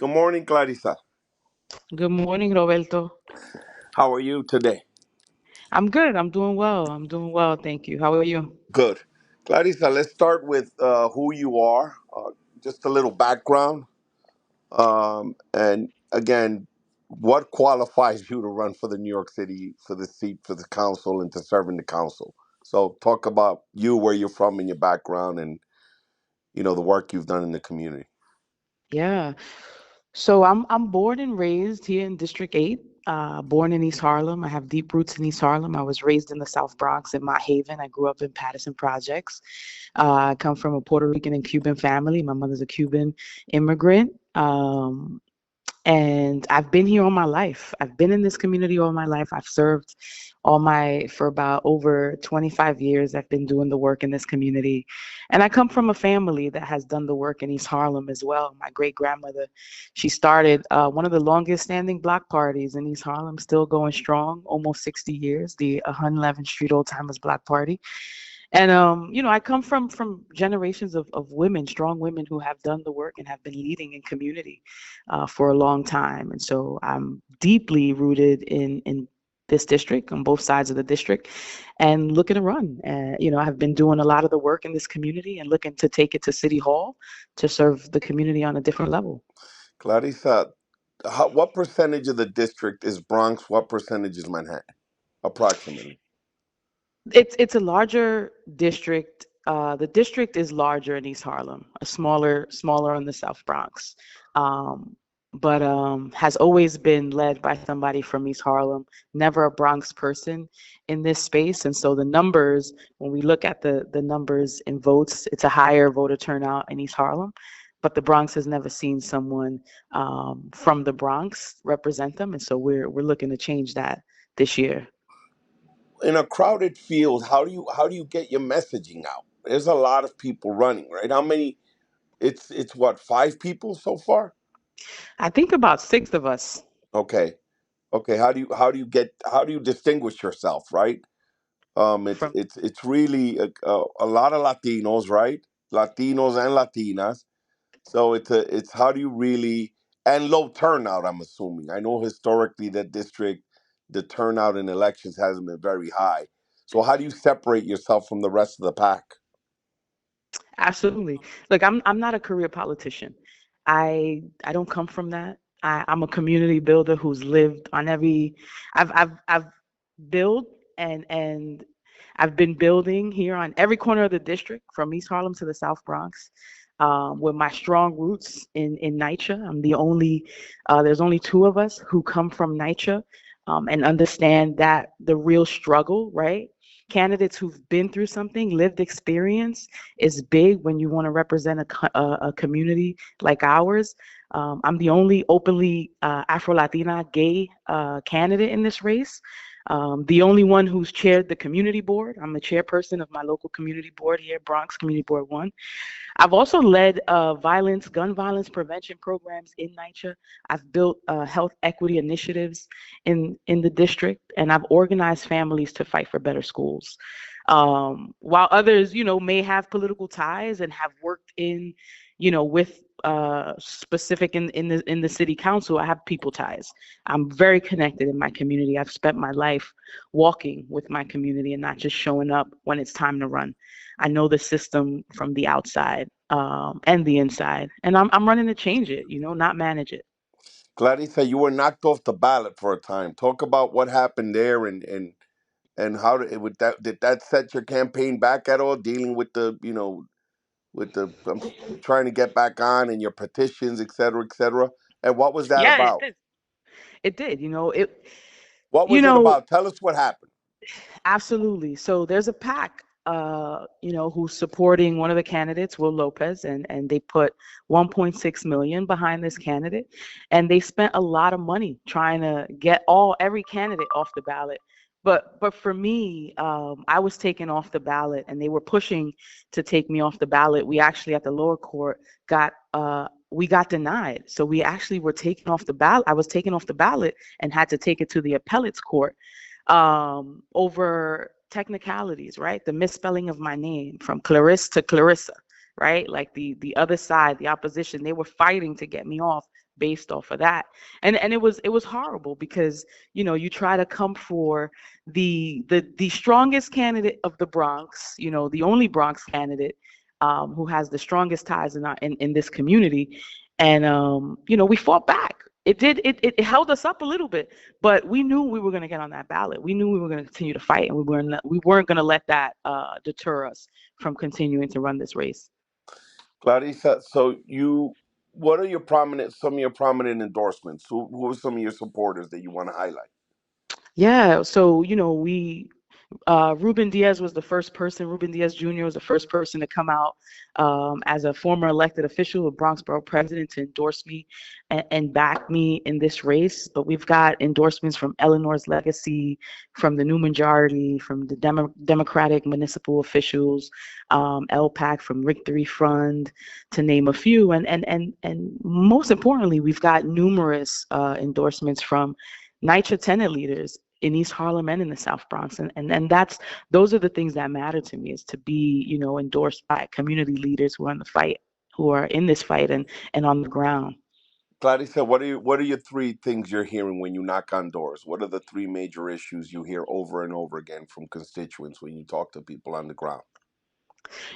Good morning, Clarisa. Good morning, Roberto. How are you today? I'm good. I'm doing well. I'm doing well. Thank you. How are you? Good. Clarisa, let's start with who you are, just a little background. And again, what qualifies you to run for the New York City, for the seat, for the council, and to serve in the council? So talk about you, where you're from, and your background, and the work you've done in the community. Yeah. So I'm born and raised here in District 8. Born in East Harlem. I have deep roots in East Harlem. I was raised in the South Bronx in Mott Haven. I grew up in Patterson Projects. I come from a Puerto Rican and Cuban family. My mother's a Cuban immigrant. And I've been here all my life. I've been in this community all my life. I've served for about over 25 years. I've been doing the work in this community. And I come from a family that has done the work in East Harlem as well. My great grandmother, she started one of the longest standing block parties in East Harlem, still going strong, almost 60 years, the 111th Street Old Timers Block Party. And I come from generations of women, strong women who have done the work and have been leading in community for a long time. And so I'm deeply rooted in this district on both sides of the district and looking to run. I've been doing a lot of the work in this community and looking to take it to City Hall to serve the community on a different level. Clarisa, what percentage of the district is Bronx? What percentage is Manhattan, approximately? It's a larger district. The district is larger in East Harlem, a smaller in the South Bronx, um, but has always been led by somebody from East Harlem. Never a Bronx person in this space, and so the numbers, when we look at the numbers in votes, it's a higher voter turnout in East Harlem. But the Bronx has never seen someone from the Bronx represent them, and so we're looking to change that this year. In a crowded field, how do you get your messaging out? There's a lot of people running, right? How many? It's what, five people so far? I think about six of us. Okay, okay. How do you distinguish yourself, right? It's From it's it's really a lot of Latinos, right? Latinos and Latinas. So it's how do you really, and low turnout, I'm assuming. I know historically that district, the turnout in elections hasn't been very high. So how do you separate yourself from the rest of the pack? Absolutely. Look, I'm not a career politician. I don't come from that. I'm a community builder who's lived on every I've built and I've been building here on every corner of the district from East Harlem to the South Bronx. With my strong roots in NYCHA. There's only two of us who come from NYCHA and understand that the real struggle, right? Candidates who've been through something, lived experience is big when you want to represent a community like ours. I'm the only openly Afro-Latina gay candidate in this race. The only one who's chaired the community board. I'm the chairperson of my local community board here, Bronx Community Board 1. I've also led gun violence prevention programs in NYCHA. I've built health equity initiatives in the district, and I've organized families to fight for better schools. While others, may have political ties and have worked with specific in the city council, I have people ties. I'm very connected in my community. I've spent my life walking with my community and not just showing up when it's time to run. I know the system from the outside and the inside, and I'm running to change it, not manage it. Clarissa, you were knocked off the ballot for a time. Talk about what happened there, and how did that set your campaign back at all? Dealing with the trying to get back on and your petitions, et cetera, et cetera. And what was that Yeah, it about? did. It did. What You was it know, about? Tell us what happened. Absolutely. So there's a PAC, who's supporting one of the candidates, Will Lopez, and they put 1.6 million behind this candidate, and they spent a lot of money trying to get every candidate off the ballot. But for me, I was taken off the ballot, and they were pushing to take me off the ballot. We actually at the lower court we got denied, so we actually were taken off the ballot. I was taken off the ballot and had to take it to the appellate's court over technicalities, right? The misspelling of my name from Clarisse to Clarissa, right? Like the other side, the opposition, they were fighting to get me off based off of that. And it was horrible because, you try to come for the strongest candidate of the Bronx, the only Bronx candidate, who has the strongest ties in this community. And we fought back. It held us up a little bit, but we knew we were going to get on that ballot. We knew we were going to continue to fight, and we weren't going to let that deter us from continuing to run this race. Clarisa, so what are some of your prominent endorsements? Who are some of your supporters that you want to highlight? Yeah, so we Ruben Diaz was the first person. Ruben Diaz Jr. was the first person to come out, as a former elected official of Bronx Borough President, to endorse me and back me in this race. But we've got endorsements from Eleanor's Legacy, from the New Majority, from the Democratic municipal officials, LPAC, from Victory Fund, to name a few. And most importantly, we've got numerous endorsements from NYCHA tenant leaders in East Harlem and in the South Bronx. And those are the things that matter to me, is to be, endorsed by community leaders who are in the fight, who are in this fight and on the ground. Clarissa, what are your three things you're hearing when you knock on doors? What are the three major issues you hear over and over again from constituents when you talk to people on the ground?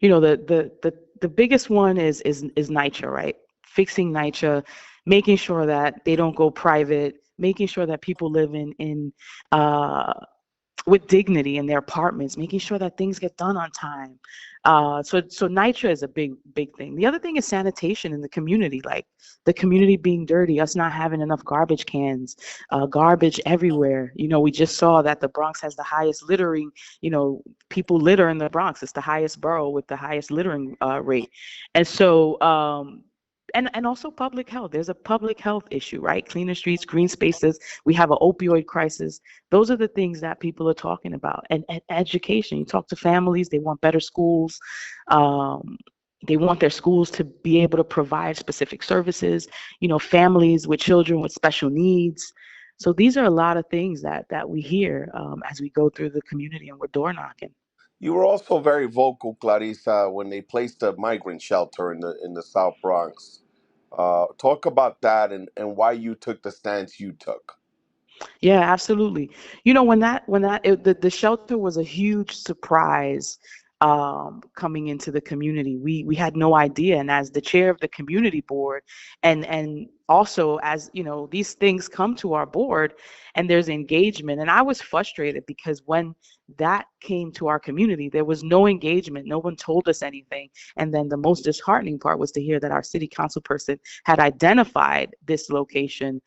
The biggest one is NYCHA, right? Fixing NYCHA, making sure that they don't go private, making sure that people live in uh with dignity in their apartments, making sure that things get done on time. So NYCHA is a big thing. The other thing is sanitation in the community, like the community being dirty, us not having enough garbage cans, garbage everywhere. We just saw that the Bronx has the highest littering. People litter in the Bronx. It's the highest borough with the highest littering rate, and so. And also public health. There's a public health issue, right? Cleaner streets, green spaces. We have an opioid crisis. Those are the things that people are talking about. And education. You talk to families, they want better schools. Um, they want their schools to be able to provide specific services, families with children with special needs. So these are a lot of things that we hear, as we go through the community and we're door knocking. You were also very vocal, Clarissa, when they placed a migrant shelter in the South Bronx. Talk about that and why you took the stance you took. Yeah, absolutely. The shelter was a huge surprise, coming into the community. We had no idea, and as the chair of the community board, and also as these things come to our board, and there's engagement, and I was frustrated because when that came to our community, there was no engagement. No one told us anything, and then the most disheartening part was to hear that our city council person had identified this location.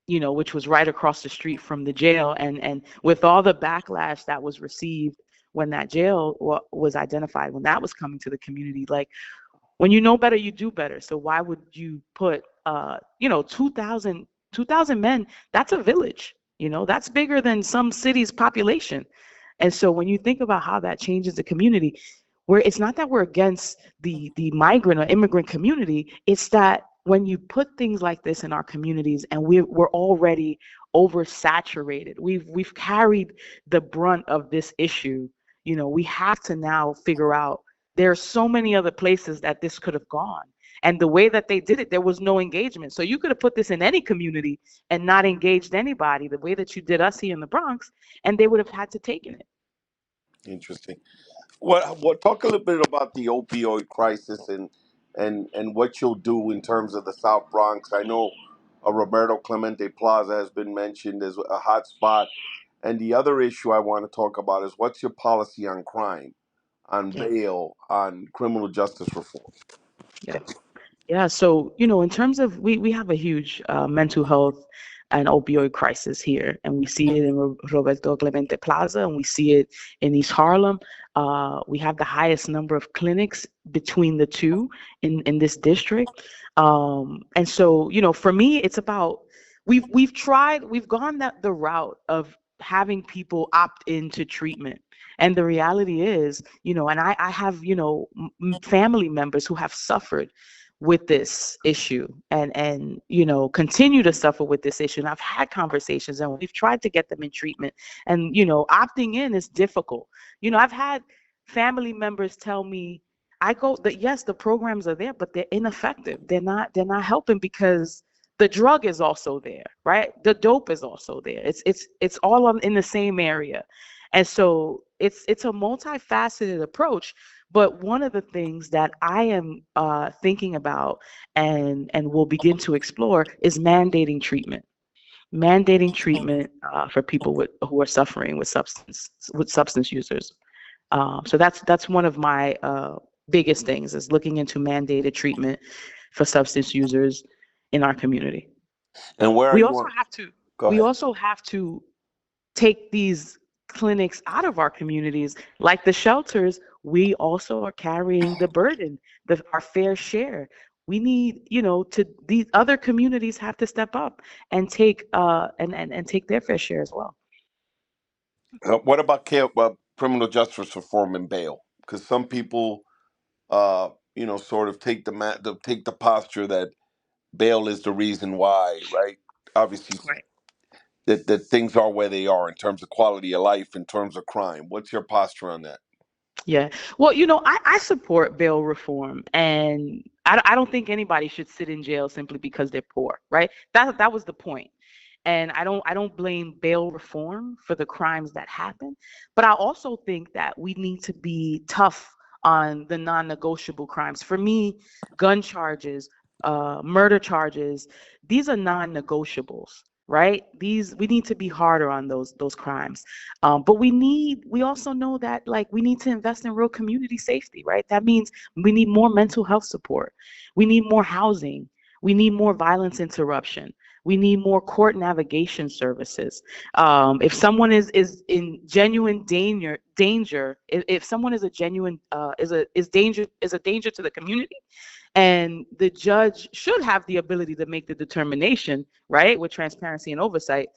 Which was right across the street from the jail. And with all the backlash that was received when that jail was identified, when that was coming to the community, like, when you know better, you do better. So why would you put, 2,000 men? That's a village. That's bigger than some cities' population. And so when you think about how that changes the community, where it's not that we're against the migrant or immigrant community, it's that when you put things like this in our communities, and we're already oversaturated, we've carried the brunt of this issue. We have to now figure out, there are so many other places that this could have gone. And the way that they did it, there was no engagement. So you could have put this in any community and not engaged anybody the way that you did us here in the Bronx, and they would have had to taken it. Interesting. What talk a little bit about the opioid crisis and what you'll do in terms of the South Bronx. I know Roberto Clemente Plaza has been mentioned as a hot spot, and the other issue I want to talk about is what's your policy on crime, on Yeah. bail, on criminal justice reform. Yeah. Yeah, so in terms of, we have a huge mental health and opioid crisis here, and we see it in Roberto Clemente Plaza, and we see it in East Harlem. We have the highest number of clinics between the two in this district, and so for me, it's about, we've gone the route of having people opt into treatment. And the reality is, and I have, family members who have suffered with this issue, and continue to suffer with this issue. And I've had conversations, and we've tried to get them in treatment, and opting in is difficult. I've had family members tell me, I go that yes, the programs are there, but they're ineffective. They're not helping because the drug is also there, right? The dope is also there. It's all in the same area. And so it's a multifaceted approach. But one of the things that I am thinking about and will begin to explore is mandating treatment for people who are suffering with substance users. So that's one of my biggest things is looking into mandated treatment for substance users in our community. And where are We you also on? have to Go we ahead. also have to take these clinics out of our communities, like the shelters. We also are carrying the burden, our fair share. We need, to these other communities have to step up and take and take their fair share as well. What about criminal justice reform and bail? Because some people, sort of take the posture that bail is the reason why, right? Obviously, Right. that things are where they are in terms of quality of life, in terms of crime. What's your posture on that? Yeah. Well, I support bail reform, and I don't think anybody should sit in jail simply because they're poor, right? That was the point. And I don't blame bail reform for the crimes that happen, but I also think that we need to be tough on the non-negotiable crimes. For me, gun charges, murder charges, these are non-negotiables, right? These we need to be harder on those crimes. But we also know that like we need to invest in real community safety, right? That means we need more mental health support. We need more housing. We need more violence interruption. We need more court navigation services. If someone is in genuine danger, if someone is a genuine is a danger to the community, and the judge should have the ability to make the determination, right, with transparency and oversight.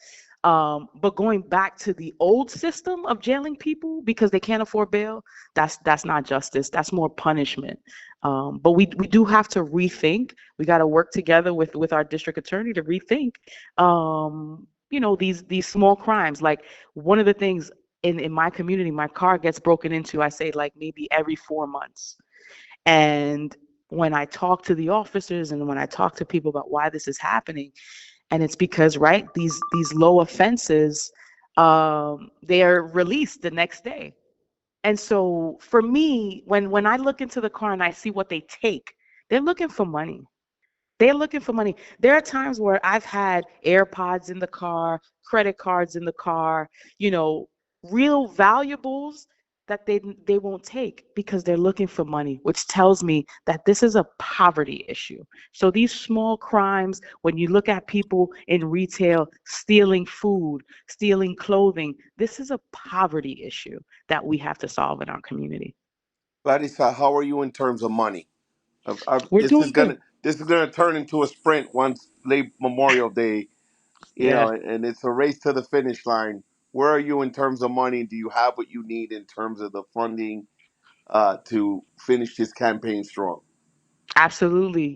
But going back to the old system of jailing people because they can't afford bail, that's not justice. That's more punishment. But we do have to rethink. We got to work together with our district attorney to rethink. These small crimes. Like one of the things in my community, my car gets broken into. I say like maybe every 4 months. And when I talk to the officers and when I talk to people about why this is happening, and it's because right these low offenses, they are released the next day. And so for me, when I look into the car and I see what they take, they're looking for money. They're looking for money. There are times where I've had AirPods in the car, credit cards in the car, you know, real valuables that they won't take because they're looking for money, which tells me that this is a poverty issue. So these small crimes, when you look at people in retail stealing food, stealing clothing, this is a poverty issue that we have to solve in our community. Larissa, how are you in terms of money? We're doing good. This is gonna turn into a sprint once late Memorial Day, Yeah. and it's a race to the finish line. Where are you in terms of money? Do you have what you need in terms of the funding to finish this campaign strong? Absolutely.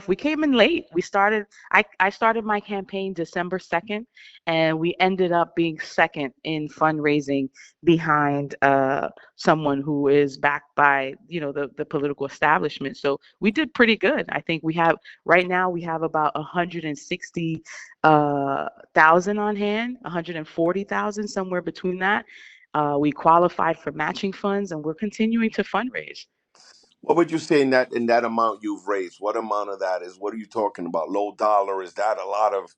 We came in late. I started my campaign December 2nd, and we ended up being second in fundraising behind someone who is backed by, the political establishment. So we did pretty good. I think right now we have about 160 thousand on hand, 140,000, somewhere between that. We qualified for matching funds, and we're continuing to fundraise. What would you say in that amount you've raised? What amount of that is? What are you talking about? Low dollar? Is that a lot of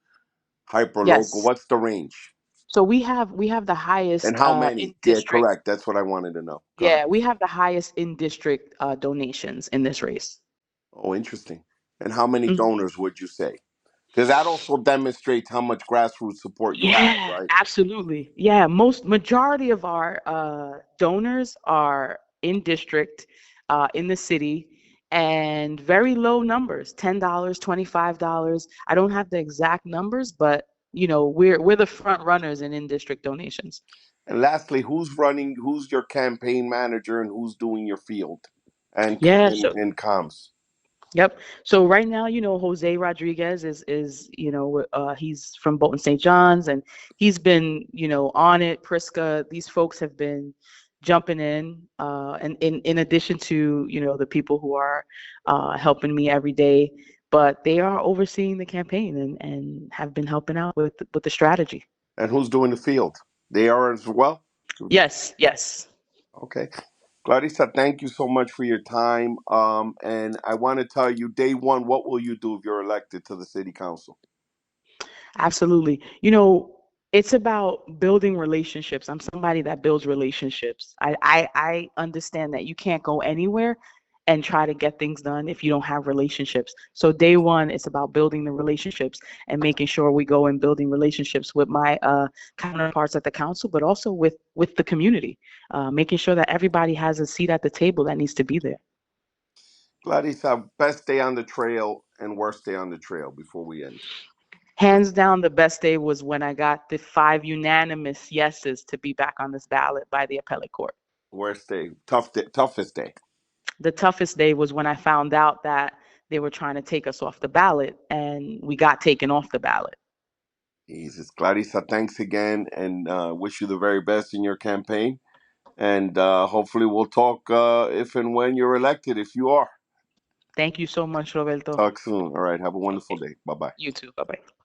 hyper local? Yes. What's the range? So we have the And highest how many? in Yeah, district. correct. That's what I wanted to know. Go ahead. Yeah, we have the highest in district donations in this race. Oh, interesting. And how many Mhm. donors would you say? Because that also demonstrates how much grassroots support you have, Yeah, right? absolutely. Yeah, most majority of our donors are in district, in the city, and very low numbers, $10, $25. I don't have the exact numbers, but we're the front runners in district donations. And lastly, who's running? Who's your campaign manager, and who's doing your field and Yeah, and, so and comms? yep. So right now, Jose Rodriguez is he's from Bolton St. John's, and he's been, on it. Priska, these folks have been jumping in, and in addition to, the people who are helping me every day, but they are overseeing the campaign and have been helping out with the strategy. And who's doing the field? They are as well? Yes, yes. Okay. Clarissa, thank you so much for your time. And I want to tell you, day one, what will you do if you're elected to the city council? Absolutely. It's about building relationships. I'm somebody that builds relationships. I understand that you can't go anywhere and try to get things done if you don't have relationships. So day one, it's about building the relationships and making sure we go and building relationships with my counterparts at the council, but also with the community, making sure that everybody has a seat at the table that needs to be there. Clarissa, best day on the trail and worst day on the trail before we end. Hands down, the best day was when I got the 5 unanimous yeses to be back on this ballot by the appellate court. Worst day, toughest day. The toughest day was when I found out that they were trying to take us off the ballot and we got taken off the ballot. Jesus, Clarissa, thanks again, and wish you the very best in your campaign. And hopefully, we'll talk if and when you're elected, if you are. Thank you so much, Roberto. Talk soon. All right. Have a wonderful day. Bye bye. You too. Bye bye.